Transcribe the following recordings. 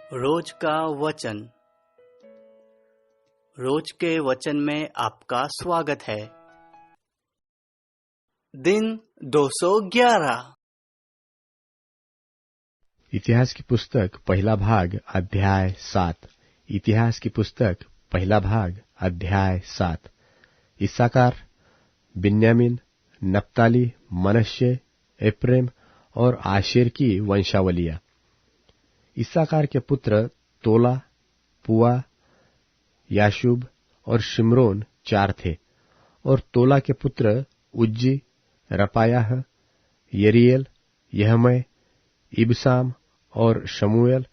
रोज का वचन। रोज के वचन में आपका स्वागत है। दिन 211। इतिहास की पुस्तक पहला भाग अध्याय 7। इतिहास की पुस्तक पहला भाग अध्याय 7। इस्साकार, बिन्यामीन, नप्ताली, मनश्शे, एप्रैम और आशेर की वंशावलियां। इस्साकार के पुत्र तोला, पुआ, याशूब और शिमरोन 4 थे। और तोला के पुत्र उज्जी, रपायाह, यरीएल, यहमै, इबसाम और शमूएल,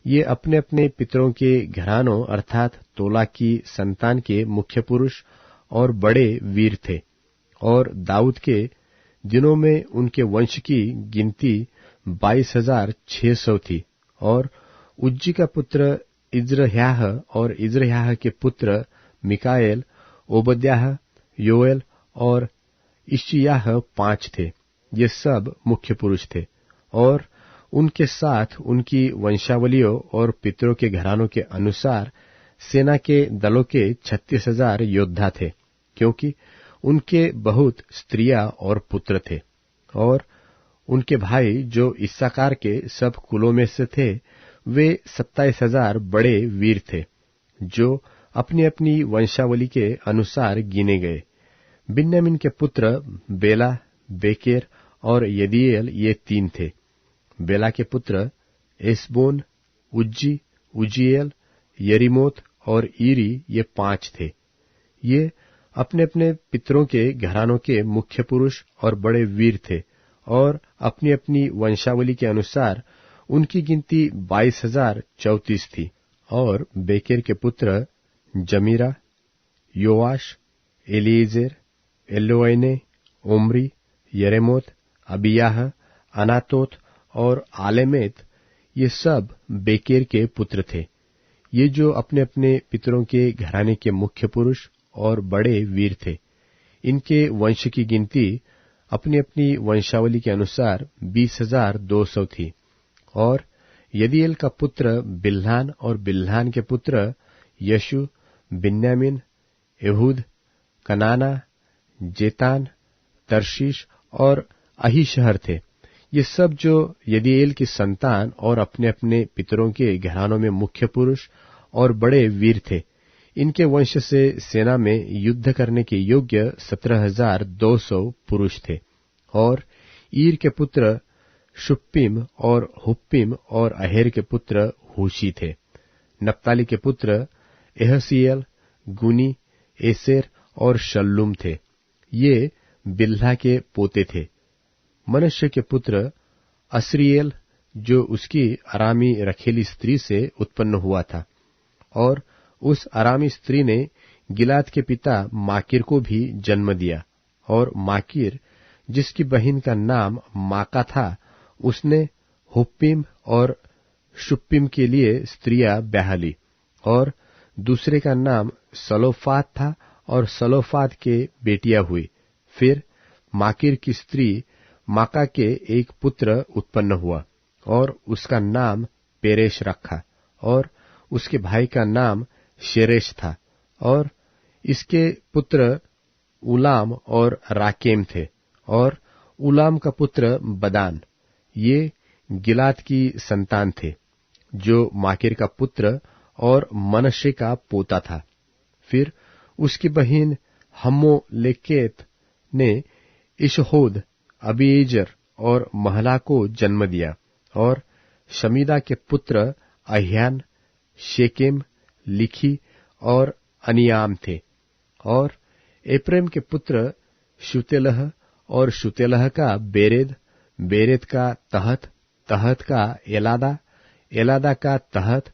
ये अपने अपने पितरों के घरानों अर्थात तोला की संतान के मुख्य पुरुष और बड़े वीर थे। और दाऊद के दिनों में उनके वंश की गिनती 22,600 थी। और उज्जी का पुत्र इज्रह्याह और इज्रह्याह के पुत्र मिकाएल, ओबद्याह, योएल और इश्शियाह 5 थे। ये सब मुख्य पुरुष थे। और उनके साथ उनकी वंशावलियों और पितरों के घरानों के अनुसार सेना के दलों के 36,000 योद्धा थे, क्योंकि उनके बहुत स्त्रियां और पुत्र थे। और उनके भाई जो इस्साकार के सब कुलों में से थे, वे 27,000 बड़े वीर थे, जो अपनी अपनी वंशावली के अनुसार गिने गए। बिन्यामीन के पुत्र बेला, बेकेर और यदीएल ये 3 थे। बेला के पुत्र एसबोन, उज्जी, उज्जीएल, यरीमोत और ईरी ये 5 थे। ये अपने अपने पितरों के घरानों के मुख्य पुरुष और बड़े वीर थे। और अपनी अपनी वंशावली के अनुसार उनकी गिनती 22,034 थी। और बेकेर के पुत्र जमीरा, योआश, एलीएजेर, एलोएने, ओमरी, यरेमोत, अबियाह, अनातोत और आलेमेत, ये सब बेकेर के पुत्र थे। ये जो अपने अपने पितरों के घराने के मुख्य पुरुष और बड़े वीर थे। इनके वंश की गिनती अपनी अपनी वंशावली के अनुसार 20,200 थी। और यदीएल का पुत्र बिल्हान और बिल्हान के पुत्र यशु, बिन्यामीन, एहूद, कनाना, जेतान, तरशीश और अहीशहर थे। ये सब जो यदीएल की संतान और अपने अपने पितरों के घरानों में मुख्य पुरुष और बड़े वीर थे। इनके वंश से सेना में युद्ध करने के योग्य 17,200 पुरुष थे। और ईर के पुत्र शुप्पीम और हुप्पीम और अहेर के पुत्र हूशी थे। नप्ताली के पुत्र एहसीएल, गुनी, एसेर और शल्लूम थे। ये बिल्हा के पोते थे। मनश्शे के पुत्र अस्रीएल, जो उसकी अरामी रखेली स्त्री से उत्पन्न हुआ था। और उस अरामी स्त्री ने गिलाद के पिता माकीर को भी जन्म दिया। और माकीर, जिसकी बहन का नाम माका था, उसने हुप्पीम और शुप्पीम के लिए स्त्रियां ब्याह ली। और दूसरे का नाम सलोफाद था और सलोफाद के बेटियां हुई। फिर माकीर की स्त्री माका के एक पुत्र उत्पन्न हुआ और उसका नाम पेरेश रखा। और उसके भाई का नाम शेरेश था। और इसके पुत्र उलाम और राकेम थे। और उलाम का पुत्र बदान, ये गिलाद की संतान थे, जो माकीर का पुत्र और मनश्शे का पोता था। फिर उसकी बहन हम्मोलेकेत ने इशहोद, अबीएजेर और महला को जन्म दिया। और शमीदा के पुत्र अह्यान, शेकेम, लिखी और अनियाम थे। और एप्रैम के पुत्र शुतेलह और शुतेलह का बेरेद, बेरेद का तहत, तहत का एलादा, एलादा का तहत,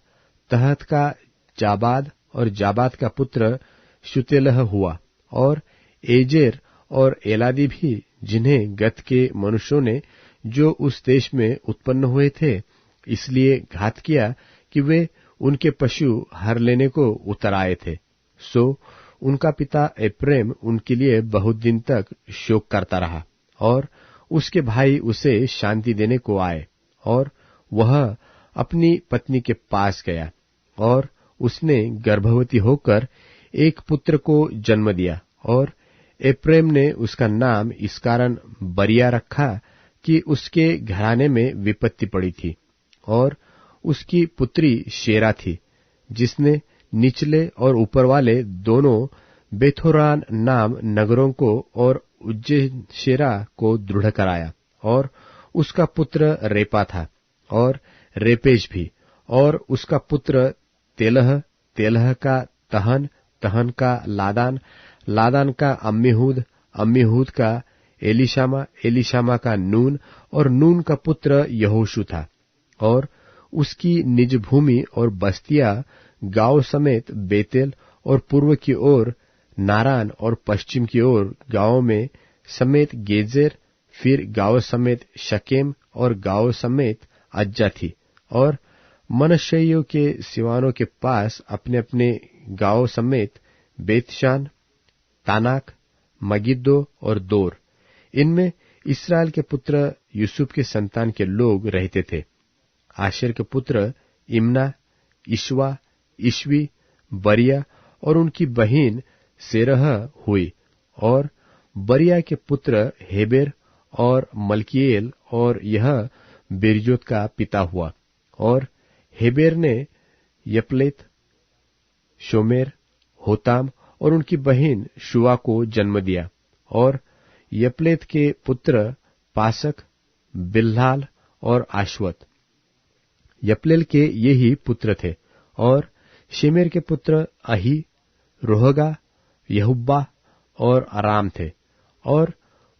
तहत का जाबाद और जाबाद का पुत्र शुतेलह हुआ। और एजेर और एलादी भी, जिन्हें गत के मनुष्यों ने जो उस देश में उत्पन्न हुए थे इसलिए घात किया कि वे उनके पशु हर लेने को उतर आए थे, सो उनका पिता एप्रैम उनके लिए बहुत दिन तक शोक करता रहा। और उसके भाई उसे शांति देने को आए और वह अपनी पत्नी के पास गया और उसने गर्भवती होकर एक पुत्र को जन्म दिया और एप्रैम ने उसका नाम इस कारण बरिया रखा कि उसके घराने में विपत्ति पड़ी थी। और उसकी पुत्री शेरा थी, जिसने निचले और ऊपर वाले दोनों बेथोरान नाम नगरों को और उज्जैन शेरा को दृढ़ कराया। और उसका पुत्र रेपा था और रेपेज भी, और उसका पुत्र तेलह, तेलह का तहन, तहन का लादान, लादान का अम्मीहूद, अम्मीहूद का एलीशामा, एलीशामा का नून, और नून का पुत्र यहोशू था। और उसकी निज भूमि और बस्तियां गांव समेत बेतेल और पूर्व की ओर नारान और पश्चिम की ओर गांवों में समेत गेजेर, फिर गांव समेत शकेम और गांव समेत अज्जा थी। और मनश्शेइयों के सिवानों के पास अपने अपने गांव समेत बेतशान, तानाक, मगिद्दो और दोर। इनमें इस्राएल के पुत्र यूसुफ के संतान के लोग रहते थे। आशेर के पुत्र इम्ना, इश्वा, इश्वी, बरिया और उनकी बहिन सेरह हुई। और बरिया के पुत्र हेबेर और मल्कीएल, और यह बिरजोत का पिता हुआ। और हेबेर ने यपलेत, शोमेर, होताम और उनकी बहिन शुआ को जन्म दिया। और यपलेत के पुत्र पासक, बिल्हाल और आशवत। यपलेल के ये ही पुत्र थे। और शेमेर के पुत्र अही, रोहगा, यहुब्बा और अराम थे। और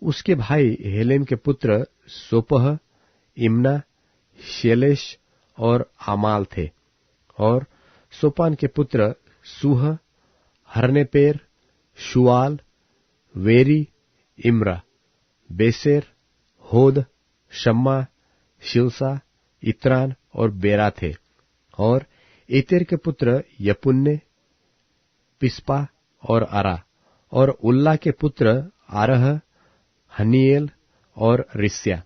उसके भाई हेलेम के पुत्र सोपह, इम्ना, शेलेश और आमाल थे। और सोपान के पुत्र सूह, हरनेपेर, शुआल, वेरी, इम्रा, बेसेर, होद, शम्मा, शिलसा, इत्रान और बेरा थे। और एतेर के पुत्र यपुन्ने, पिस्पा और अरा। और उल्ला के पुत्र आरह, हनीएल और रिस्या।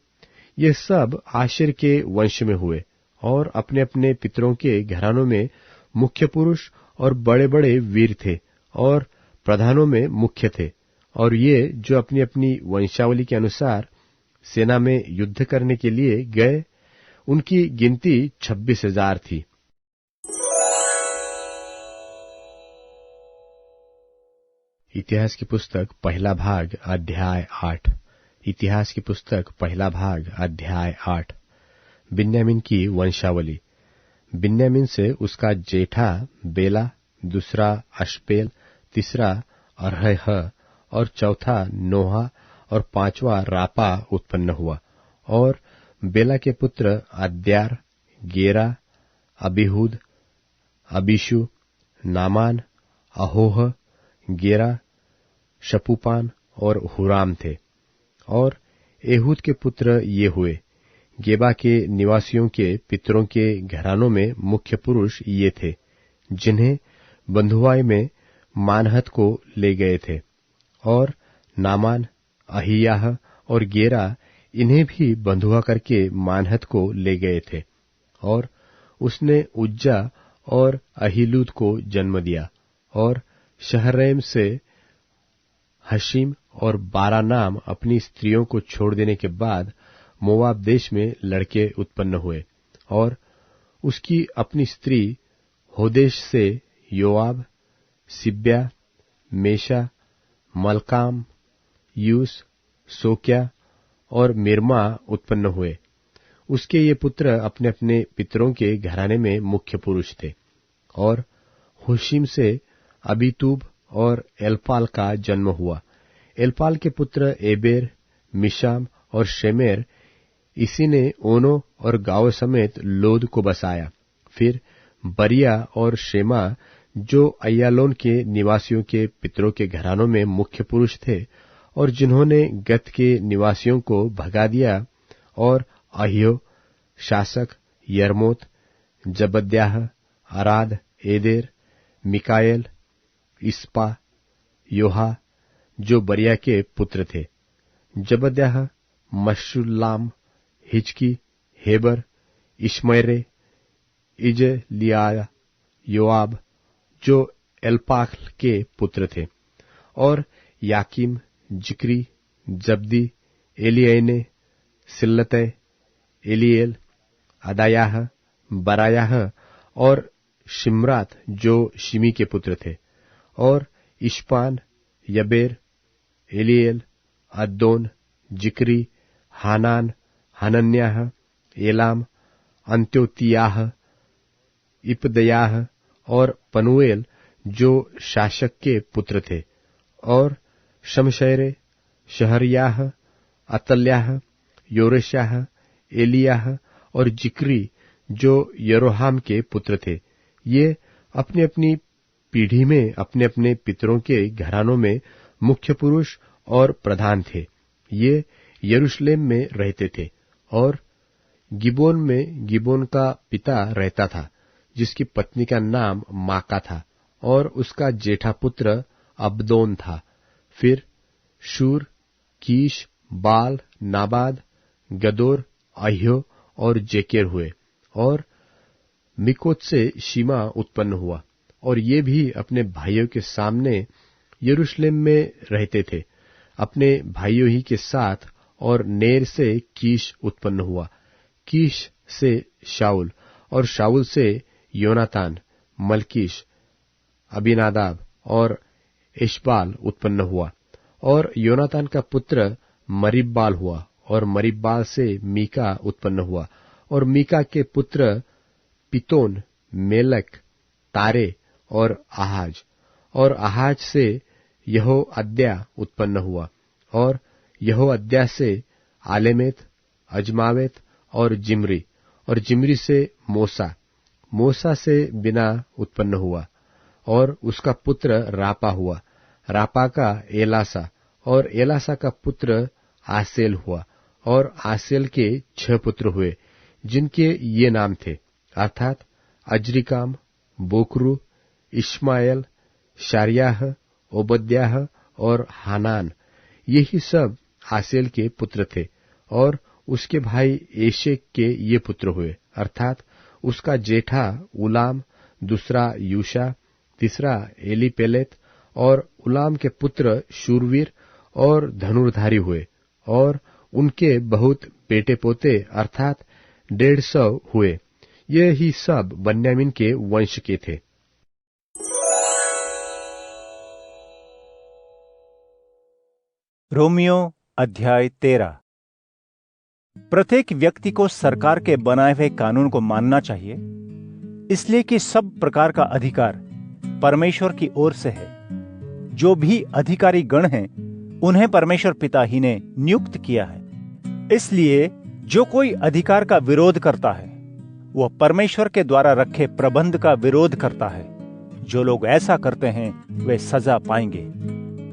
ये सब आशेर के वंश में हुए और अपने अपने पितरों के घरानों में मुख्य पुरुष और बड़े बड़े वीर थे और प्रधानों में मुख्य थे। और ये जो अपनी अपनी वंशावली के अनुसार सेना में युद्ध करने के लिए गए, उनकी गिनती 26,000 थी। इतिहास की पुस्तक पहला भाग अध्याय 8। इतिहास की पुस्तक पहला भाग अध्याय 8। बिन्यामीन की वंशावली। बिन्यामीन से उसका जेठा बेला, दूसरा अश्पेल, तीसरा अरह और चौथा नोहा और पांचवा रापा उत्पन्न हुआ। और बेला के पुत्र अद्यार, गेरा, अबीहूद, अबीशु, नामान, अहोह, गेरा, शपूपान और हुराम थे। और एहूद के पुत्र ये हुए। गेबा के निवासियों के पितरों के घरानों में मुख्य पुरुष ये थे, जिन्हें बंधुआई में मानहत को ले गए थे। और नामान, अहियाह और गेरा इन्हें भी बंधुआ करके मानहत को ले गए थे। और उसने उज्जा और अहीलूद को जन्म दिया। और शहरैम से हशीम और बारा नाम अपनी स्त्रियों को छोड़ देने के बाद मोवाब देश में लड़के उत्पन्न हुए। और उसकी अपनी स्त्री होदेश से योआब, सिब्या, मेशा, मलकाम, यूस, सोक्या और मिर्मा उत्पन्न हुए। उसके ये पुत्र अपने अपने पितरों के घराने में मुख्य पुरुष थे। और हुशीम से अबीतूब और एलपाल का जन्म हुआ। एलपाल के पुत्र एबेर, मिशाम और शेमेर। इसी ने ओनो और गांव समेत लोद को बसाया। फिर बरिया और शेमा, जो अय्यालोन के निवासियों के पितरों के घरानों में मुख्य पुरुष थे और जिन्होंने गत के निवासियों को भगा दिया। और अहियो, शासक, यरमोत, जबद्याह, अराद, एदेर, मिकाएल, इस्पा, योहा, जो बरिया के पुत्र थे। जबद्याह, मशुल्लाम, हिजकी, हेबर, इश्मैरे, इजलिया, योआब जो एल्पाख के पुत्र थे, और याकीम, जिक्री, जब्दी, एलियने, सिल्लतै, एलिएल, अदायाह, बरायाह और शिमरात जो शिमी के पुत्र थे, और इश्पान, यबेर, एलिएल, अद्दोन, जिक्री, हानान, हनन्याह, एलाम, अंत्योतियाह, इपदयाह और पनुएल जो शासक के पुत्र थे, और शमशेरे, शहरयाह, अतल्याह, योरेशाह, एलियाह और जिक्री जो यरोहाम के पुत्र थे। ये अपनी अपनी पीढ़ी में अपने अपने पितरों के घरानों में मुख्य पुरुष और प्रधान थे। ये यरूशलेम में रहते थे, और गिबोन में गिबोन का पिता रहता था, जिसकी पत्नी का नाम माका था, और उसका जेठा पुत्र अब्दोन था। फिर शूर, कीश, बाल, नाबाद, गदोर, अह्यो और जेकेर हुए, और मिकोत से शीमा उत्पन्न हुआ, और ये भी अपने भाइयों के सामने यरूशलेम में रहते थे, अपने भाइयों ही के साथ। और नेर से कीश उत्पन्न हुआ, कीश से शाऊल, और शाऊल से योनातान, मलकीश, अबीनादाब और एशबाल उत्पन्न हुआ। और योनातान का पुत्र मरीब्बाल हुआ, और मरीब्बाल से मीका उत्पन्न हुआ, और मीका के पुत्र पितोन, मेलक, तारे और आहाज। और आहाज से यहोअद्या उत्पन्न हुआ, और यहोअद्या से आलेमेत, अजमावेत और जिम्री, और जिम्री से मूसा, मूसा से बिना उत्पन्न हुआ, और उसका पुत्र रापा हुआ, रापा का एलासा, और एलासा का पुत्र आसेल हुआ। और आसेल के 6 पुत्र हुए, जिनके ये नाम थे, अर्थात अजरिकाम, बोकरू, इश्माएल, शारियाह, ओबद्याह और हानान। यही सब आसेल के पुत्र थे। और उसके भाई एशेक के ये पुत्र हुए, अर्थात उसका जेठा उलाम, दूसरा यूशा, तीसरा एलीपेलेत, और उलाम के पुत्र शूरवीर और धनुर्धारी हुए, और उनके बहुत बेटे पोते अर्थात 150 हुए। ये ही सब बन्यामीन के वंश के थे। रोमियो अध्याय 13। प्रत्येक व्यक्ति को सरकार के बनाए हुए कानून को मानना चाहिए, इसलिए कि सब प्रकार का अधिकार परमेश्वर की ओर से है। जो भी अधिकारी गण हैं, उन्हें परमेश्वर पिता ही ने नियुक्त किया है। इसलिए जो कोई अधिकार का विरोध करता है, वह परमेश्वर के द्वारा रखे प्रबंध का विरोध करता है। जो लोग ऐसा करते हैं वे सजा पाएंगे,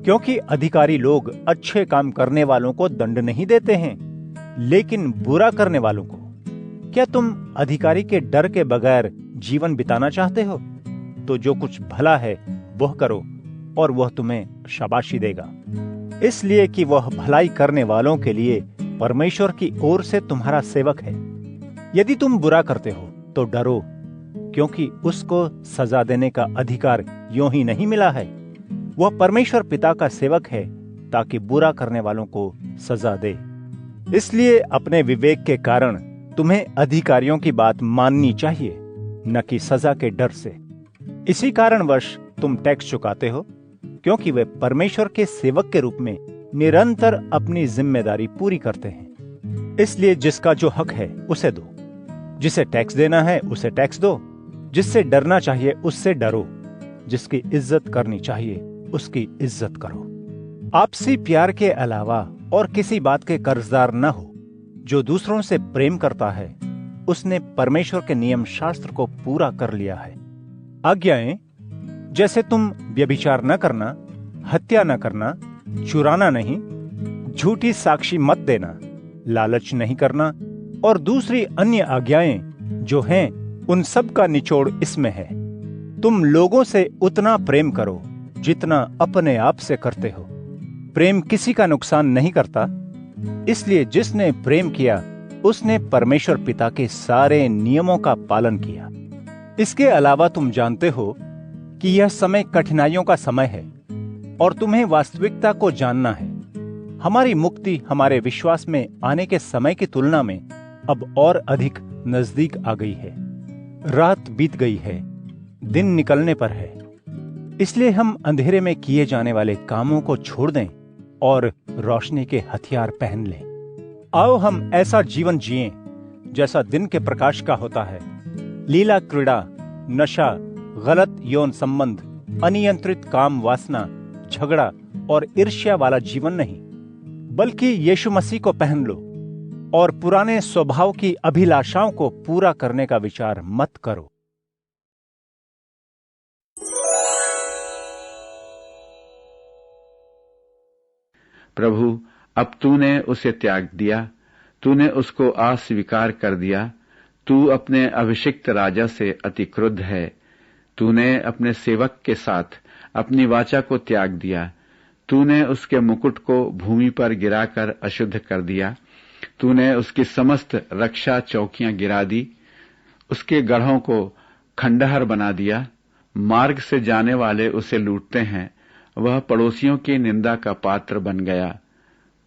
क्योंकि अधिकारी लोग अच्छे काम करने वालों को दंड नहीं देते हैं, लेकिन बुरा करने वालों को। क्या तुम अधिकारी के डर के बगैर जीवन बिताना चाहते हो? तो जो कुछ भला है वह करो, और वह तुम्हें शाबाशी देगा, इसलिए कि वह भलाई करने वालों के लिए परमेश्वर की ओर से तुम्हारा सेवक है। यदि तुम बुरा करते हो तो डरो, क्योंकि उसको सजा देने का अधिकार यूं ही नहीं मिला है। वह परमेश्वर पिता का सेवक है, ताकि बुरा करने वालों को सजा दे। इसलिए अपने विवेक के कारण तुम्हें अधिकारियों की बात माननी चाहिए, न कि सजा के डर से। इसी कारणवश तुम टैक्स चुकाते हो, क्योंकि वे परमेश्वर के सेवक के रूप में निरंतर अपनी जिम्मेदारी पूरी करते हैं। इसलिए जिसका जो हक है उसे दो, जिसे टैक्स देना है उसे टैक्स दो, जिससे डरना चाहिए उससे डरो, जिसकी इज्जत करनी चाहिए उसकी इज्जत करो। आपसी प्यार के अलावा और किसी बात के कर्जदार न हो। जो दूसरों से प्रेम करता है उसने परमेश्वर के नियम शास्त्र को पूरा कर लिया है। आज्ञाएं जैसे तुम व्यभिचार न करना, हत्या न करना, चुराना नहीं, झूठी साक्षी मत देना, लालच नहीं करना, और दूसरी अन्य आज्ञाएं जो हैं उन सब का निचोड़ इसमें है। तुम लोगों से उतना प्रेम करो जितना अपने आप से करते हो। प्रेम किसी का नुकसान नहीं करता, इसलिए जिसने प्रेम किया उसने परमेश्वर पिता के सारे नियमों का पालन किया। इसके अलावा तुम जानते हो कि यह समय कठिनाइयों का समय है और तुम्हें वास्तविकता को जानना है। हमारी मुक्ति हमारे विश्वास में आने के समय की तुलना में अब और अधिक नजदीक आ गई है। रात बीत गई है, दिन निकलने पर है। इसलिए हम अंधेरे में किए जाने वाले कामों को छोड़ दें और रोशनी के हथियार पहन लें। आओ हम ऐसा जीवन जिएं जैसा दिन के प्रकाश का होता है। लीला क्रीड़ा, नशा, गलत यौन संबंध, अनियंत्रित काम वासना, झगड़ा और ईर्ष्या वाला जीवन नहीं, बल्कि यीशु मसीह को पहन लो और पुराने स्वभाव की अभिलाषाओं को पूरा करने का विचार मत करो। प्रभु, अब तूने उसे त्याग दिया, तूने उसको अस्वीकार कर दिया। तू अपने अभिषिक्त राजा से अति क्रुद्ध है। तूने अपने सेवक के साथ अपनी वाचा को त्याग दिया। तूने उसके मुकुट को भूमि पर गिराकर अशुद्ध कर दिया। तूने उसकी समस्त रक्षा चौकियां गिरा दी, उसके गढ़ों को खंडहर बना दिया। मार्ग से जाने वाले उसे लूटते हैं, वह पड़ोसियों की निंदा का पात्र बन गया।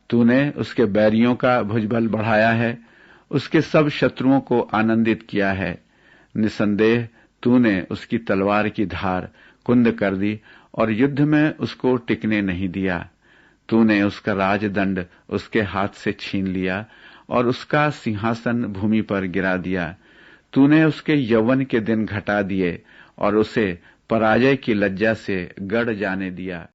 तूने उसके बैरियों का भुजबल बढ़ाया है, उसके सब शत्रुओं को आनंदित किया है। निसंदेह तूने उसकी तलवार की धार कुंद कर दी और युद्ध में उसको टिकने नहीं दिया। तूने उसका राजदंड उसके हाथ से छीन लिया और उसका सिंहासन भूमि पर गिरा दिया। तूने उसके यौवन के दिन घटा दिए और उसे पराजय की लज्जा से गड़ जाने दिया।